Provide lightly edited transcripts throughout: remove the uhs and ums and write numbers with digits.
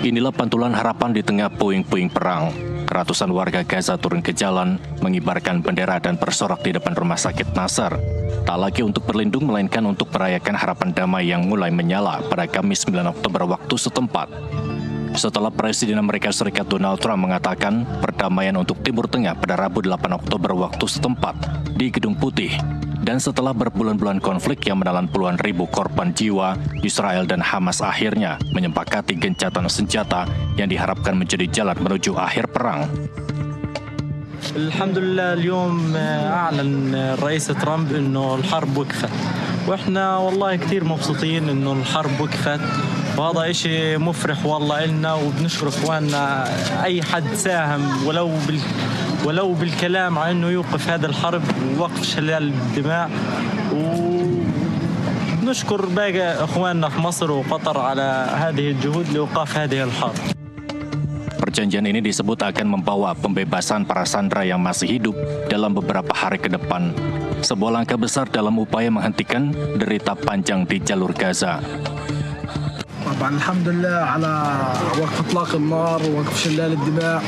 Inilah pantulan harapan di tengah puing-puing perang. Ratusan warga Gaza turun ke jalan, mengibarkan bendera dan bersorak di depan rumah sakit Nasr. Tak lagi untuk berlindung, melainkan untuk merayakan harapan damai yang mulai menyala pada Kamis 9 Oktober waktu setempat. Setelah Presiden Amerika Serikat Donald Trump mengatakan perdamaian untuk Timur Tengah pada Rabu 8 Oktober waktu setempat di Gedung Putih. Dan setelah berbulan-bulan konflik yang menelan puluhan ribu korban jiwa, Israel dan Hamas akhirnya menyepakati gencatan senjata yang diharapkan menjadi jalan menuju akhir perang. Alhamdulillah, اليوم أعلن الرئيس ترامب إنه الحرب وقفت، وإحنا والله كثير مبسوطين إنه الحرب وقفت، وهذا إشي مفرح والله إلنا، وبنشكر إخواننا أي حد ساهم ولو بالكلام عن إنه يوقف هذا الحرب ووقف شلال الدماء، ونشكر باقي إخواننا في مصر وقطر على هذه الجهود لإيقاف هذه الحرب. Perjanjian ini disebut akan membawa pembebasan para sandera yang masih hidup dalam beberapa hari ke depan. Sebuah langkah besar dalam upaya menghentikan derita panjang di jalur Gaza. طبعا الحمد لله على وقف اطلاق النار ووقف شلال الدماء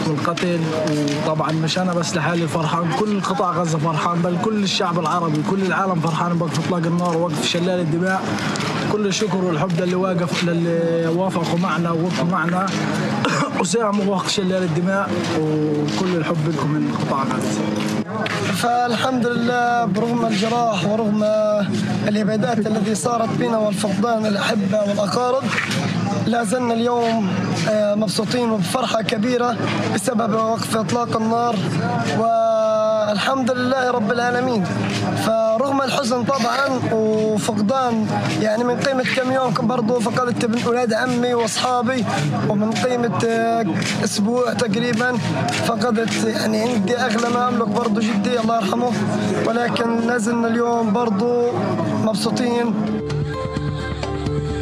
والقتل، وطبعا مش انا بس لحالي فرحان، كل قطاع غزه فرحان، بل كل الشعب العربي كل العالم فرحان بوقف اطلاق النار ووقف شلال الدماء. كل الشكر والحب للي وافقوا معنا ووقفوا معنا وساهموا بوقف شلال الدماء، وكل الحب لكم من قطاع غزه. فالحمد لله برغم الجراح ورغم الإبادات التي صارت بنا والفقدان الأحبة والأقارب، لا زلنا اليوم مبسوطين وبفرحة كبيرة بسبب وقف إطلاق النار، والحمد لله رب العالمين. فرغم الحزن طبعا وفقدان يعني من قيمة كم يوم برضو فقدت ابن أولاد عمي وأصحابي، ومن قيمة أسبوع تقريبا فقدت يعني عندي أغلى ما أملك برضو جدي الله يرحمه، ولكن نزلنا اليوم برضو مبسوطين.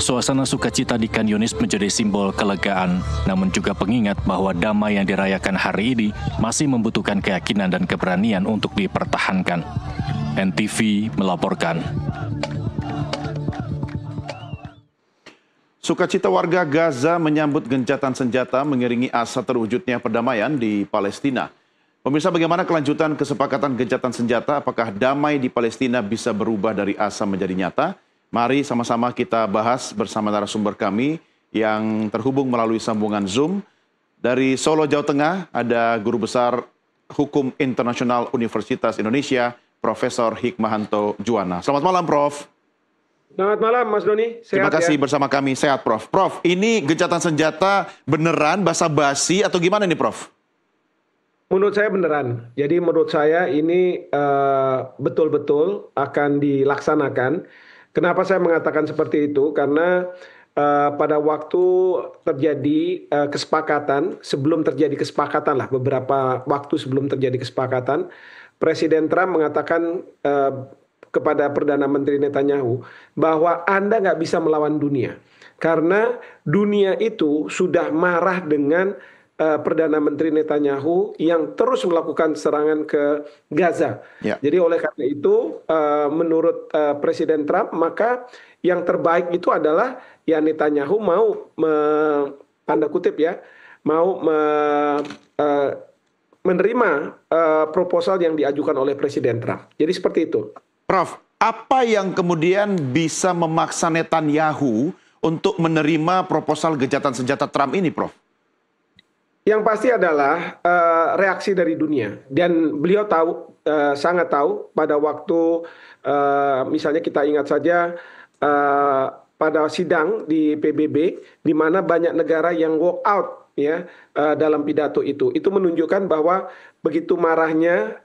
Suasana sukacita di Khan Yunis menjadi simbol kelegaan, namun juga pengingat bahwa damai yang dirayakan hari ini masih membutuhkan keyakinan dan keberanian untuk dipertahankan. NTV melaporkan. Sukacita warga Gaza menyambut gencatan senjata mengiringi asa terwujudnya perdamaian di Palestina. Pemirsa, bagaimana kelanjutan kesepakatan gencatan senjata? Apakah damai di Palestina bisa berubah dari asa menjadi nyata? Mari sama-sama kita bahas bersama narasumber kami yang terhubung melalui sambungan Zoom. Dari Solo, Jawa Tengah, ada Guru Besar Hukum Internasional Universitas Indonesia, Profesor Hikmahanto Juwana. Selamat malam, Prof. Selamat malam, Mas Doni. Sehat, terima kasih ya? Bersama kami. Sehat, Prof. Prof, ini gencatan senjata beneran basa-basi atau gimana nih, Prof? Menurut saya beneran. Jadi menurut saya ini betul-betul akan dilaksanakan. Kenapa saya mengatakan seperti itu? Karena pada waktu terjadi kesepakatan, sebelum terjadi kesepakatan lah, beberapa waktu sebelum terjadi kesepakatan, Presiden Trump mengatakan kepada Perdana Menteri Netanyahu bahwa Anda nggak bisa melawan dunia. Karena dunia itu sudah marah dengan Perdana Menteri Netanyahu yang terus melakukan serangan ke Gaza. Ya. Jadi oleh karena itu, menurut Presiden Trump, maka yang terbaik itu adalah ya Netanyahu mau tanda kutip ya, mau menerima proposal yang diajukan oleh Presiden Trump. Jadi seperti itu. Prof, apa yang kemudian bisa memaksa Netanyahu untuk menerima proposal gencatan senjata Trump ini, Prof? Yang pasti adalah reaksi dari dunia, dan beliau tahu, sangat tahu pada waktu misalnya kita ingat saja pada sidang di PBB di mana banyak negara yang walk out ya dalam pidato itu menunjukkan bahwa begitu marahnya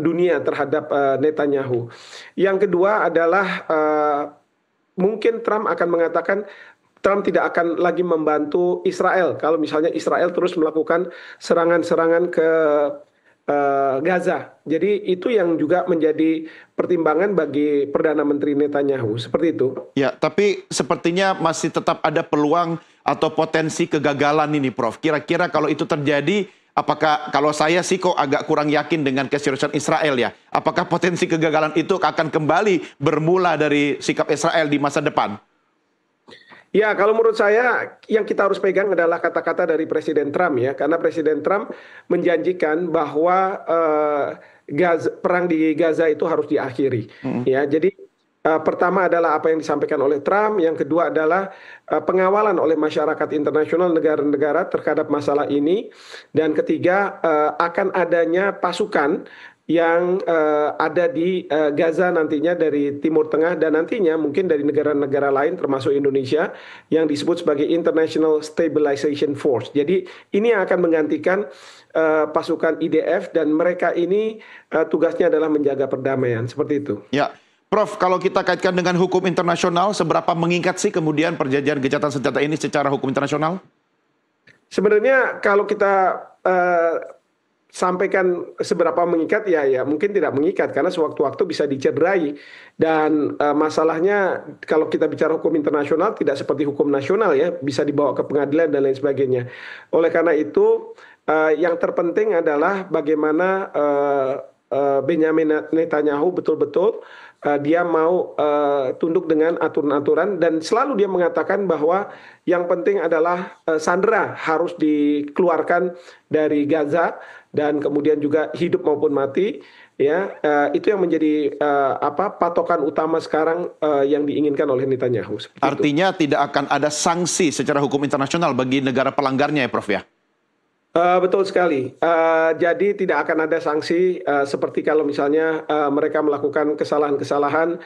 dunia terhadap Netanyahu. Yang kedua adalah mungkin Trump akan mengatakan Trump tidak akan lagi membantu Israel kalau misalnya Israel terus melakukan serangan-serangan ke Gaza. Jadi itu yang juga menjadi pertimbangan bagi Perdana Menteri Netanyahu. Seperti itu. Ya, tapi sepertinya masih tetap ada peluang atau potensi kegagalan ini, Prof. Kira-kira kalau itu terjadi, apakah, kalau saya sih kok agak kurang yakin dengan keseriusan Israel ya. Apakah potensi kegagalan itu akan kembali bermula dari sikap Israel di masa depan? Ya, kalau menurut saya yang kita harus pegang adalah kata-kata dari Presiden Trump ya, karena Presiden Trump menjanjikan bahwa perang di Gaza itu harus diakhiri. Ya, jadi pertama adalah apa yang disampaikan oleh Trump, yang kedua adalah pengawalan oleh masyarakat internasional negara-negara terhadap masalah ini, dan ketiga akan adanya pasukan yang ada di Gaza nantinya dari Timur Tengah dan nantinya mungkin dari negara-negara lain termasuk Indonesia yang disebut sebagai International Stabilization Force. Jadi ini yang akan menggantikan pasukan IDF dan mereka ini tugasnya adalah menjaga perdamaian, seperti itu. Ya, Prof, kalau kita kaitkan dengan hukum internasional, seberapa mengikat sih kemudian perjanjian gencatan senjata ini secara hukum internasional? Sebenarnya kalau kita sampaikan seberapa mengikat, ya mungkin tidak mengikat karena sewaktu-waktu bisa dicederai, dan masalahnya kalau kita bicara hukum internasional tidak seperti hukum nasional ya, bisa dibawa ke pengadilan dan lain sebagainya. Oleh karena itu yang terpenting adalah bagaimana Benjamin Netanyahu betul-betul dia mau tunduk dengan aturan-aturan, dan selalu dia mengatakan bahwa yang penting adalah sandera harus dikeluarkan dari Gaza dan kemudian juga hidup maupun mati, ya itu yang menjadi patokan utama sekarang yang diinginkan oleh Netanyahu. Artinya tidak akan ada sanksi secara hukum internasional bagi negara pelanggarnya ya Prof ya? Betul sekali. Jadi tidak akan ada sanksi seperti kalau misalnya mereka melakukan kesalahan-kesalahan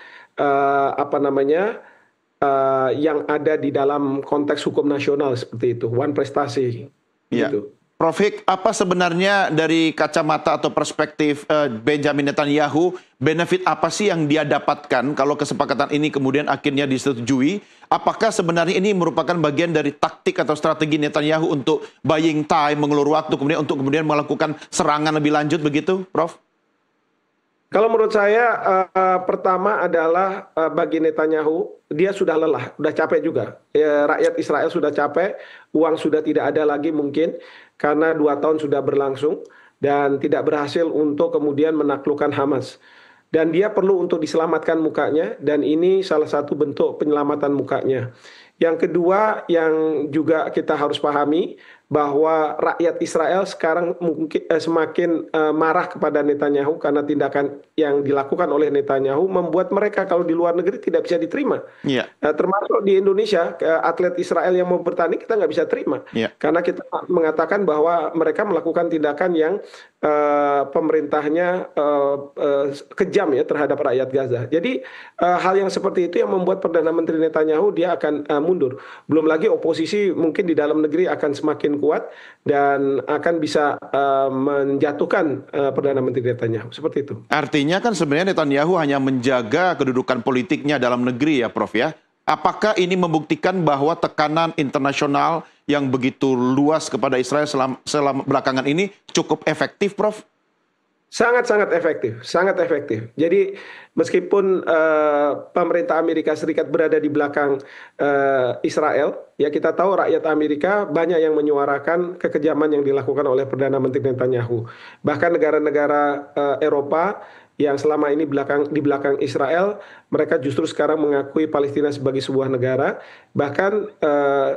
yang ada di dalam konteks hukum nasional seperti itu, one prestasi. Ya. Gitu. Prof Hik, apa sebenarnya dari kacamata atau perspektif Benjamin Netanyahu, benefit apa sih yang dia dapatkan kalau kesepakatan ini kemudian akhirnya disetujui? Apakah sebenarnya ini merupakan bagian dari taktik atau strategi Netanyahu untuk buying time, mengulur waktu, kemudian untuk kemudian melakukan serangan lebih lanjut begitu, Prof? Kalau menurut saya pertama adalah bagi Netanyahu, dia sudah lelah, sudah capek juga. Rakyat Israel sudah capek, uang sudah tidak ada lagi mungkin karena 2 tahun sudah berlangsung dan tidak berhasil untuk kemudian menaklukkan Hamas. Dan dia perlu untuk diselamatkan mukanya, dan ini salah satu bentuk penyelamatan mukanya. Yang kedua yang juga kita harus pahami bahwa rakyat Israel sekarang mungkin semakin marah kepada Netanyahu karena tindakan yang dilakukan oleh Netanyahu membuat mereka kalau di luar negeri tidak bisa diterima. Yeah. Termasuk di Indonesia, atlet Israel yang mau bertanding kita nggak bisa terima. Yeah. Karena kita mengatakan bahwa mereka melakukan tindakan yang pemerintahnya kejam ya terhadap rakyat Gaza. Jadi hal yang seperti itu yang membuat Perdana Menteri Netanyahu dia akan mundur. Belum lagi oposisi mungkin di dalam negeri akan semakin kuat dan akan bisa menjatuhkan Perdana Menteri Netanyahu. Seperti itu. Artinya kan sebenarnya Netanyahu hanya menjaga kedudukan politiknya dalam negeri ya Prof ya. Apakah ini membuktikan bahwa tekanan internasional yang begitu luas kepada Israel selama belakangan ini cukup efektif, Prof? Sangat-sangat efektif, sangat efektif. Jadi meskipun pemerintah Amerika Serikat berada di belakang Israel, ya kita tahu rakyat Amerika banyak yang menyuarakan kekejaman yang dilakukan oleh Perdana Menteri Netanyahu. Bahkan negara-negara Eropa yang selama ini di belakang Israel, mereka justru sekarang mengakui Palestina sebagai sebuah negara. Bahkan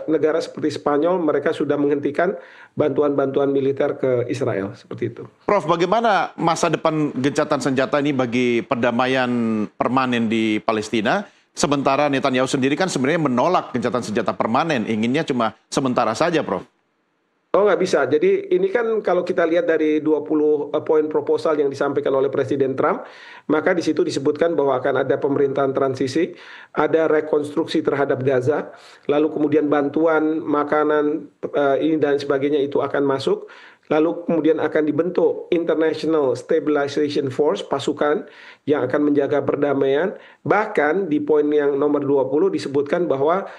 negara seperti Spanyol, mereka sudah menghentikan bantuan-bantuan militer ke Israel. Seperti itu. Prof, bagaimana masa depan gencatan senjata ini bagi perdamaian permanen di Palestina? Sementara Netanyahu sendiri kan sebenarnya menolak gencatan senjata permanen, inginnya cuma sementara saja, Prof. Oh, nggak bisa. Jadi ini kan kalau kita lihat dari 20 poin proposal yang disampaikan oleh Presiden Trump, maka di situ disebutkan bahwa akan ada pemerintahan transisi, ada rekonstruksi terhadap Gaza, lalu kemudian bantuan, makanan, ini dan sebagainya itu akan masuk, lalu kemudian akan dibentuk International Stabilization Force, pasukan yang akan menjaga perdamaian. Bahkan di poin yang nomor 20 disebutkan bahwa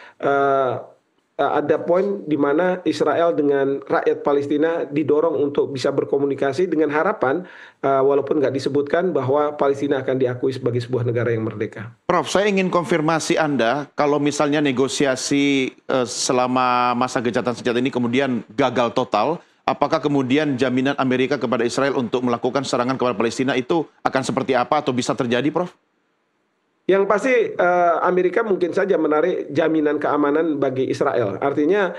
ada poin di mana Israel dengan rakyat Palestina didorong untuk bisa berkomunikasi dengan harapan, walaupun nggak disebutkan bahwa Palestina akan diakui sebagai sebuah negara yang merdeka. Prof, saya ingin konfirmasi Anda, kalau misalnya negosiasi selama masa gencatan senjata ini kemudian gagal total, apakah kemudian jaminan Amerika kepada Israel untuk melakukan serangan kepada Palestina itu akan seperti apa atau bisa terjadi, Prof? Yang pasti Amerika mungkin saja menarik jaminan keamanan bagi Israel. Artinya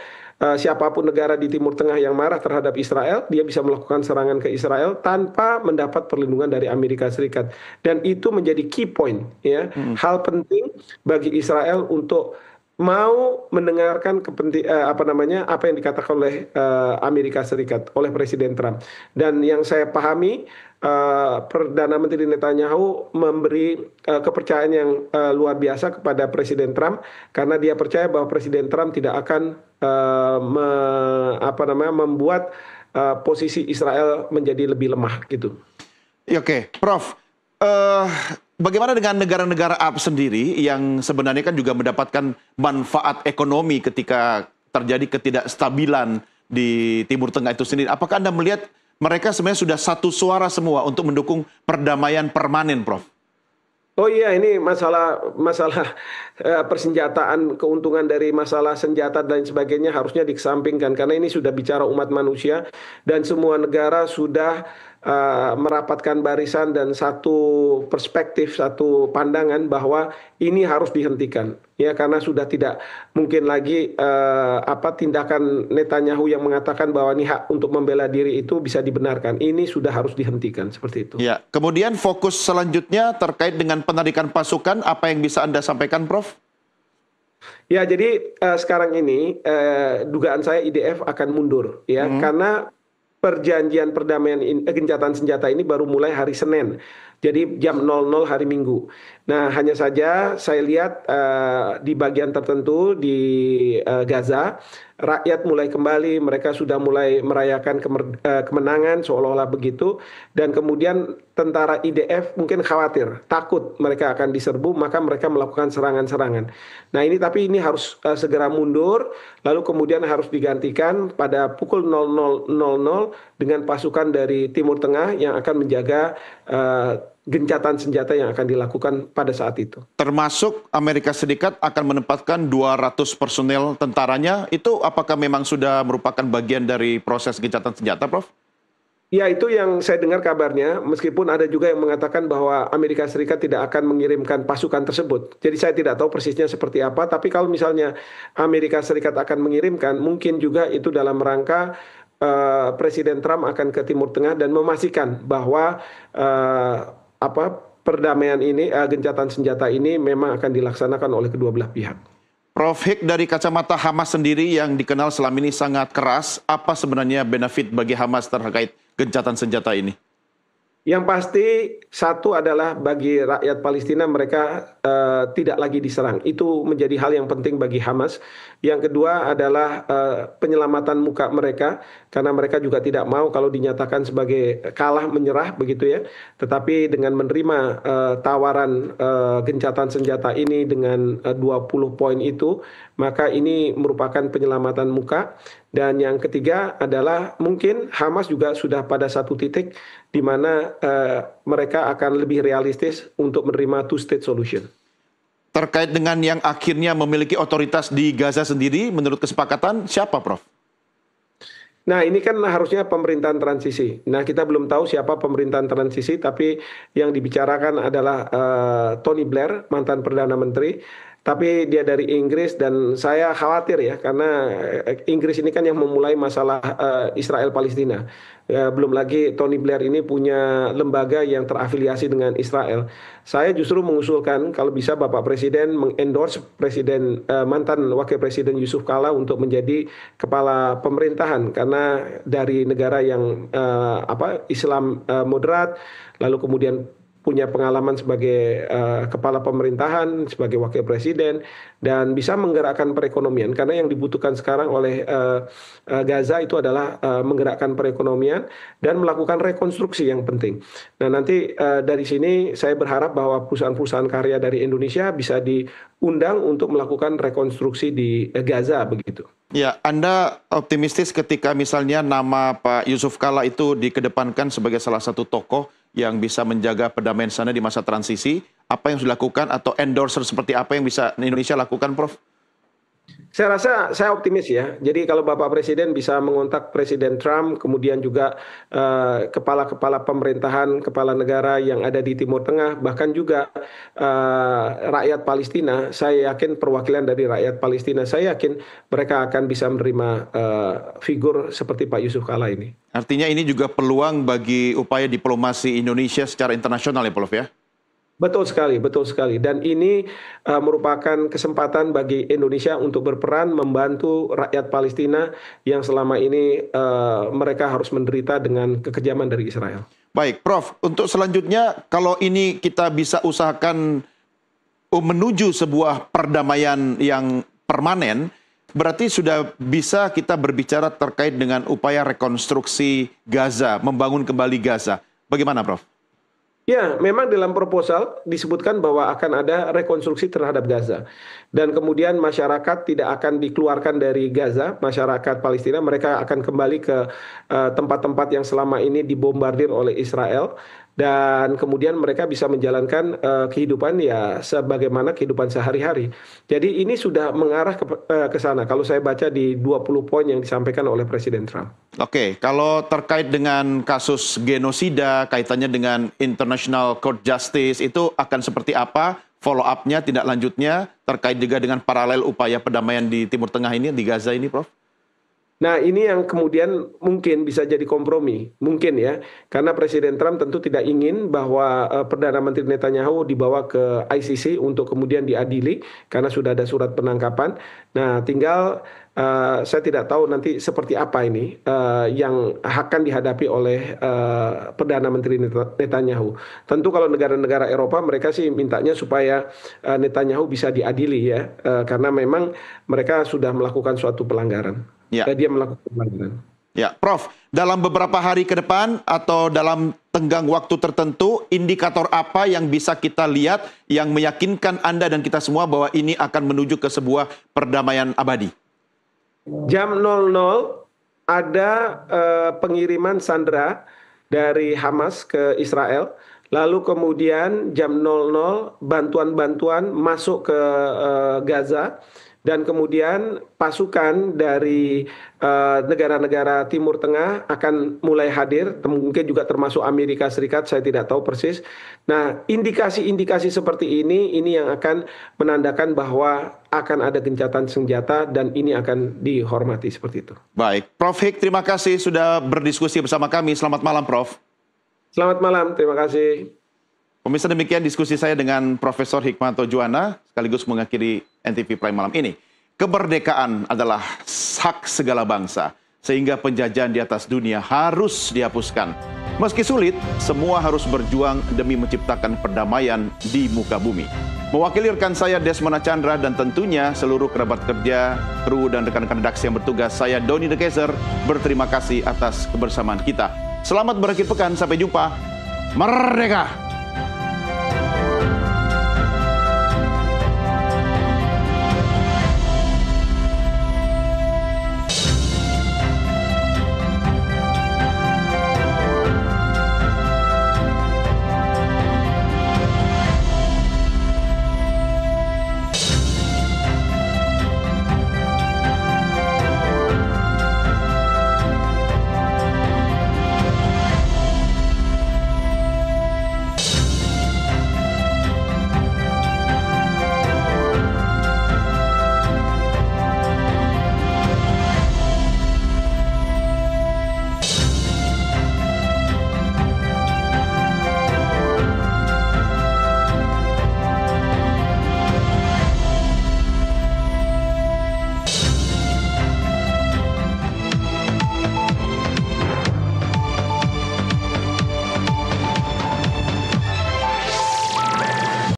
siapapun negara di Timur Tengah yang marah terhadap Israel, dia bisa melakukan serangan ke Israel tanpa mendapat perlindungan dari Amerika Serikat. Dan itu menjadi key point, ya, hal penting bagi Israel untuk mau mendengarkan apa yang dikatakan oleh Amerika Serikat oleh Presiden Trump. Dan yang saya pahami, Perdana Menteri Netanyahu memberi kepercayaan yang luar biasa kepada Presiden Trump karena dia percaya bahwa Presiden Trump tidak akan membuat posisi Israel menjadi lebih lemah gitu. Oke, Prof. Bagaimana dengan negara-negara Arab sendiri yang sebenarnya kan juga mendapatkan manfaat ekonomi ketika terjadi ketidakstabilan di Timur Tengah itu sendiri? Apakah Anda melihat mereka sebenarnya sudah satu suara semua untuk mendukung perdamaian permanen, Prof? Oh iya, ini masalah persenjataan, keuntungan dari masalah senjata dan sebagainya harusnya dikesampingkan karena ini sudah bicara umat manusia dan semua negara sudah merapatkan barisan dan satu perspektif, satu pandangan bahwa ini harus dihentikan, ya, karena sudah tidak mungkin lagi tindakan Netanyahu yang mengatakan bahwa ini hak untuk membela diri itu bisa dibenarkan. Ini sudah harus dihentikan seperti itu. Ya, kemudian fokus selanjutnya terkait dengan penarikan pasukan, apa yang bisa Anda sampaikan, Prof? Ya, jadi sekarang ini dugaan saya IDF akan mundur, ya, karena perjanjian perdamaian gencatan senjata ini baru mulai hari Senin. Jadi jam 00 hari Minggu. Nah, hanya saja saya lihat di bagian tertentu di Gaza, rakyat mulai kembali, mereka sudah mulai merayakan kemenangan seolah-olah begitu. Dan kemudian tentara IDF mungkin khawatir, takut mereka akan diserbu, maka mereka melakukan serangan-serangan. Nah ini harus segera mundur, lalu kemudian harus digantikan pada pukul 00.00 dengan pasukan dari Timur Tengah yang akan menjaga gencatan senjata yang akan dilakukan pada saat itu. Termasuk Amerika Serikat akan menempatkan 200 personel tentaranya, itu apakah memang sudah merupakan bagian dari proses gencatan senjata, Prof? Ya, itu yang saya dengar kabarnya, meskipun ada juga yang mengatakan bahwa Amerika Serikat tidak akan mengirimkan pasukan tersebut. Jadi saya tidak tahu persisnya seperti apa, tapi kalau misalnya Amerika Serikat akan mengirimkan, mungkin juga itu dalam rangka Presiden Trump akan ke Timur Tengah dan memastikan bahwa perdamaian ini, gencatan senjata ini memang akan dilaksanakan oleh kedua belah pihak. Prof Hik, dari kacamata Hamas sendiri yang dikenal selama ini sangat keras, apa sebenarnya benefit bagi Hamas terkait gencatan senjata ini? Yang pasti satu adalah bagi rakyat Palestina mereka tidak lagi diserang. Itu menjadi hal yang penting bagi Hamas. Yang kedua adalah penyelamatan muka mereka karena mereka juga tidak mau kalau dinyatakan sebagai kalah menyerah begitu ya. Tetapi dengan menerima tawaran gencatan senjata ini dengan 20 poin itu, maka ini merupakan penyelamatan muka. Dan yang ketiga adalah mungkin Hamas juga sudah pada satu titik di mana mereka akan lebih realistis untuk menerima two-state solution. Terkait dengan yang akhirnya memiliki otoritas di Gaza sendiri, menurut kesepakatan siapa, Prof? Nah, ini kan harusnya pemerintahan transisi. Nah, kita belum tahu siapa pemerintahan transisi, tapi yang dibicarakan adalah Tony Blair, mantan Perdana Menteri. Tapi dia dari Inggris dan saya khawatir ya, karena Inggris ini kan yang memulai masalah Israel-Palestina. Belum lagi Tony Blair ini punya lembaga yang terafiliasi dengan Israel. Saya justru mengusulkan kalau bisa Bapak Presiden mengendorse mantan Wakil Presiden Yusuf Kala untuk menjadi kepala pemerintahan karena dari negara yang Islam moderat, lalu kemudian punya pengalaman sebagai kepala pemerintahan, sebagai wakil presiden, dan bisa menggerakkan perekonomian. Karena yang dibutuhkan sekarang oleh Gaza itu adalah menggerakkan perekonomian dan melakukan rekonstruksi yang penting. Nah nanti dari sini saya berharap bahwa perusahaan-perusahaan karya dari Indonesia bisa diundang untuk melakukan rekonstruksi di Gaza begitu. Ya, Anda optimistis ketika misalnya nama Pak Yusuf Kala itu dikedepankan sebagai salah satu tokoh yang bisa menjaga perdamaian sana di masa transisi, apa yang sudah dilakukan atau endorser seperti apa yang bisa Indonesia lakukan, Prof? Saya rasa saya optimis ya. Jadi kalau Bapak Presiden bisa mengontak Presiden Trump, kemudian juga kepala-kepala pemerintahan, kepala negara yang ada di Timur Tengah, bahkan juga rakyat Palestina, saya yakin perwakilan dari rakyat Palestina, saya yakin mereka akan bisa menerima figur seperti Pak Yusuf Kalla ini. Artinya ini juga peluang bagi upaya diplomasi Indonesia secara internasional ya, Prof ya? Betul sekali, betul sekali. Dan ini merupakan kesempatan bagi Indonesia untuk berperan membantu rakyat Palestina yang selama ini mereka harus menderita dengan kekejaman dari Israel. Baik, Prof. Untuk selanjutnya, kalau ini kita bisa usahakan menuju sebuah perdamaian yang permanen, berarti sudah bisa kita berbicara terkait dengan upaya rekonstruksi Gaza, membangun kembali Gaza. Bagaimana, Prof? Ya, memang dalam proposal disebutkan bahwa akan ada rekonstruksi terhadap Gaza. Dan kemudian masyarakat tidak akan dikeluarkan dari Gaza, masyarakat Palestina, mereka akan kembali ke tempat-tempat yang selama ini dibombardir oleh Israel. Dan kemudian mereka bisa menjalankan kehidupan ya sebagaimana kehidupan sehari-hari. Jadi ini sudah mengarah ke sana. Kalau saya baca di 20 poin yang disampaikan oleh Presiden Trump. Oke, kalau terkait dengan kasus genosida, kaitannya dengan International Court Justice, itu akan seperti apa follow up-nya, tindak lanjutnya, terkait juga dengan paralel upaya perdamaian di Timur Tengah ini, di Gaza ini, Prof? Nah, ini yang kemudian mungkin bisa jadi kompromi, mungkin ya, karena Presiden Trump tentu tidak ingin bahwa Perdana Menteri Netanyahu dibawa ke ICC untuk kemudian diadili, karena sudah ada surat penangkapan. Nah, tinggal saya tidak tahu nanti seperti apa ini yang akan dihadapi oleh Perdana Menteri Netanyahu. Tentu kalau negara-negara Eropa mereka sih mintanya supaya Netanyahu bisa diadili ya, karena memang mereka sudah melakukan suatu pelanggaran. Ya. Dia melakukan pelanggaran. Ya, Prof, dalam beberapa hari ke depan atau dalam tenggang waktu tertentu, indikator apa yang bisa kita lihat yang meyakinkan Anda dan kita semua bahwa ini akan menuju ke sebuah perdamaian abadi? Jam 00 ada pengiriman sandera dari Hamas ke Israel. Lalu kemudian jam 00 bantuan-bantuan masuk ke Gaza. Dan kemudian pasukan dari negara-negara Timur Tengah akan mulai hadir, mungkin juga termasuk Amerika Serikat, saya tidak tahu persis. Nah, indikasi-indikasi seperti ini yang akan menandakan bahwa akan ada gencatan senjata dan ini akan dihormati seperti itu. Baik, Prof Hik, terima kasih sudah berdiskusi bersama kami. Selamat malam, Prof. Selamat malam, terima kasih. Pemirsa, demikian diskusi saya dengan Profesor Hikmanto Juwana, sekaligus mengakhiri NTV Prime malam ini. Kemerdekaan adalah hak segala bangsa, sehingga penjajahan di atas dunia harus dihapuskan. Meski sulit, semua harus berjuang demi menciptakan perdamaian di muka bumi. Mewakili rekan saya Desmond Chandra dan tentunya seluruh kerabat kerja, kru dan rekan-rekan redaksi yang bertugas, saya Doni De Keyser, berterima kasih atas kebersamaan kita. Selamat berakhir pekan, sampai jumpa. Merdeka!